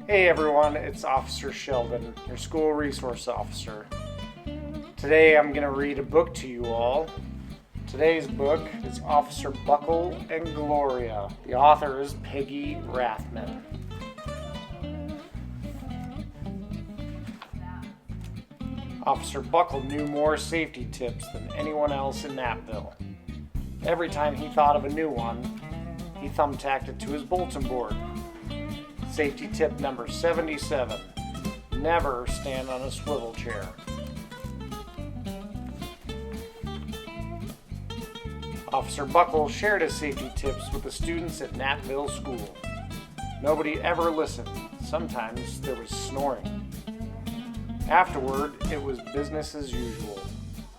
Hey everyone, it's Officer Sheldon, your school resource officer. Today I'm going to read a book to you all. Today's book is Officer Buckle and Gloria. The author is Peggy Rathmann. Officer Buckle knew more safety tips than anyone else in Napville. Every time he thought of a new one, he thumbtacked it to his bulletin board. Safety tip number 77, never stand on a swivel chair. Officer Buckle shared his safety tips with the students at Napville School. Nobody ever listened. Sometimes there was snoring. Afterward, it was business as usual.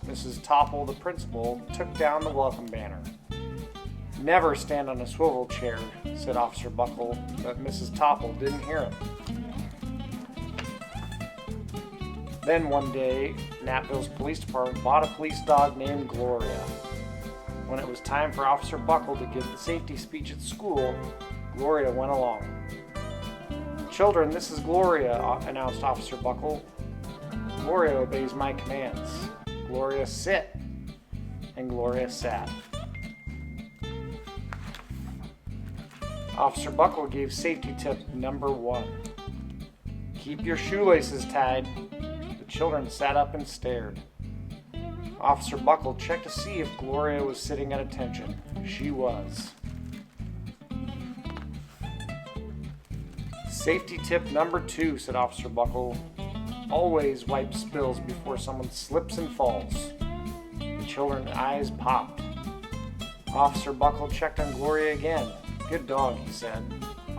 Mrs. Topple, the principal, took down the welcome banner. Never stand on a swivel chair, said Officer Buckle, but Mrs. Topple didn't hear him. Then one day, Napville's police department bought a police dog named Gloria. When it was time for Officer Buckle to give the safety speech at school, Gloria went along. "Children, this is Gloria," announced Officer Buckle. "Gloria obeys my commands. Gloria, sit." And Gloria sat. Officer Buckle gave safety tip number 1. Keep your shoelaces tied. The children sat up and stared. Officer Buckle checked to see if Gloria was sitting at attention. She was. Safety tip number 2, said Officer Buckle. Always wipe spills before someone slips and falls. The children's eyes popped. Officer Buckle checked on Gloria again. "Good dog," he said.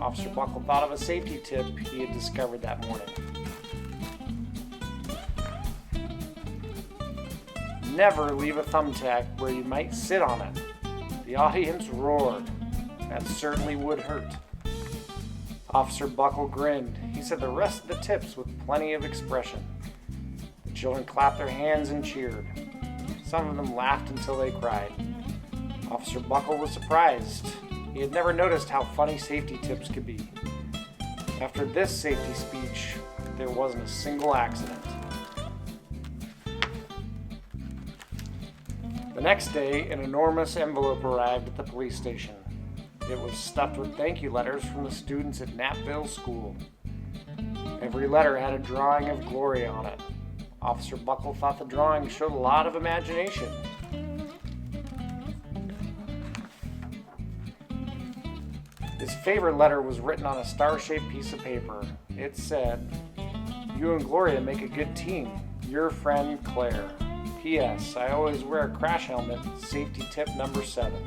Officer Buckle thought of a safety tip he had discovered that morning. Never leave a thumbtack where you might sit on it. The audience roared. That certainly would hurt. Officer Buckle grinned. He said the rest of the tips with plenty of expression. The children clapped their hands and cheered. Some of them laughed until they cried. Officer Buckle was surprised. He had never noticed how funny safety tips could be. After this safety speech, there wasn't a single accident. The next day, an enormous envelope arrived at the police station. It was stuffed with thank you letters from the students at Napville School. Every letter had a drawing of Gloria on it. Officer Buckle thought the drawing showed a lot of imagination. His favorite letter was written on a star-shaped piece of paper. It said, "You and Gloria make a good team. Your friend, Claire. P.S. I always wear a crash helmet. Safety tip number 7.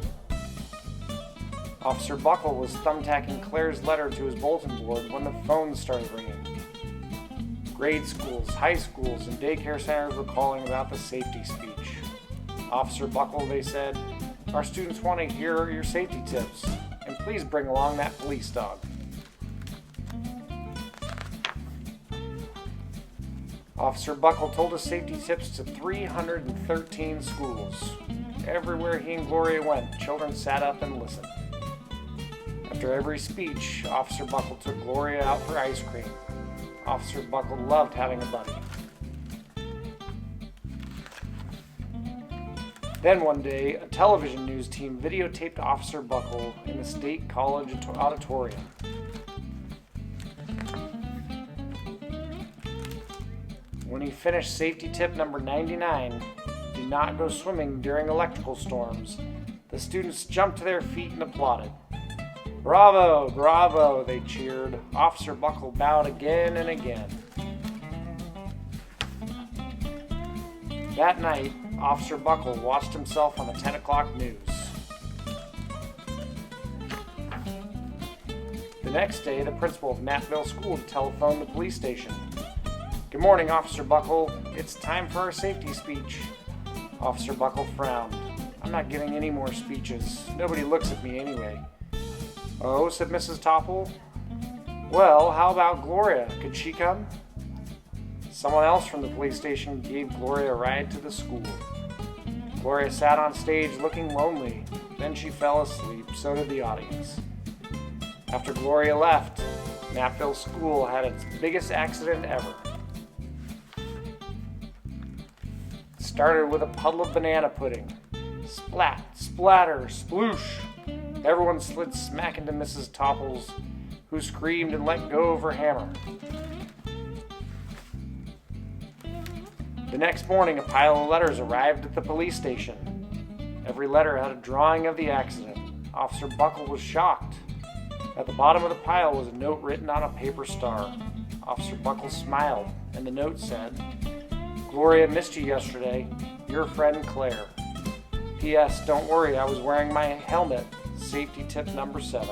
Officer Buckle was thumbtacking Claire's letter to his bulletin board when the phone started ringing. Grade schools, high schools, and daycare centers were calling about the safety speech. "Officer Buckle," they said, "our students want to hear your safety tips. And please bring along that police dog." Officer Buckle told his safety tips to 313 schools. Everywhere he and Gloria went, children sat up and listened. After every speech, Officer Buckle took Gloria out for ice cream. Officer Buckle loved having a buddy. Then one day, a television news team videotaped Officer Buckle in the State College auditorium. When he finished safety tip number 99, do not go swimming during electrical storms, the students jumped to their feet and applauded. "Bravo, bravo," they cheered. Officer Buckle bowed again and again. That night, Officer Buckle watched himself on the 10 o'clock news. The next day, the principal of Napville School telephoned the police station. "Good morning, Officer Buckle. It's time for our safety speech." Officer Buckle frowned. "I'm not giving any more speeches. Nobody looks at me anyway." "Oh," said Mrs. Topple. "Well, how about Gloria? Could she come?" Someone else from the police station gave Gloria a ride to the school. Gloria sat on stage looking lonely. Then she fell asleep. So did the audience. After Gloria left, Knappville School had its biggest accident ever. It started with a puddle of banana pudding. Splat, splatter, sploosh. Everyone slid smack into Mrs. Topples, who screamed and let go of her hammer. The next morning, a pile of letters arrived at the police station. Every letter had a drawing of the accident. Officer Buckle was shocked. At the bottom of the pile was a note written on a paper star. Officer Buckle smiled, and the note said, "Gloria missed you yesterday. Your friend Claire. P.S. Don't worry, I was wearing my helmet. Safety tip number 7.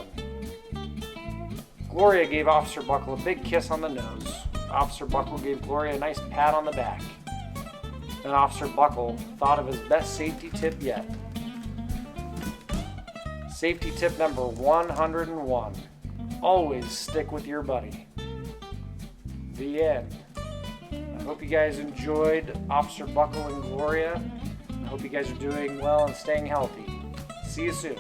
Gloria gave Officer Buckle a big kiss on the nose. Officer Buckle gave Gloria a nice pat on the back. Then Officer Buckle thought of his best safety tip yet. Safety tip number 101. Always stick with your buddy. The end. I hope you guys enjoyed Officer Buckle and Gloria. I hope you guys are doing well and staying healthy. See you soon.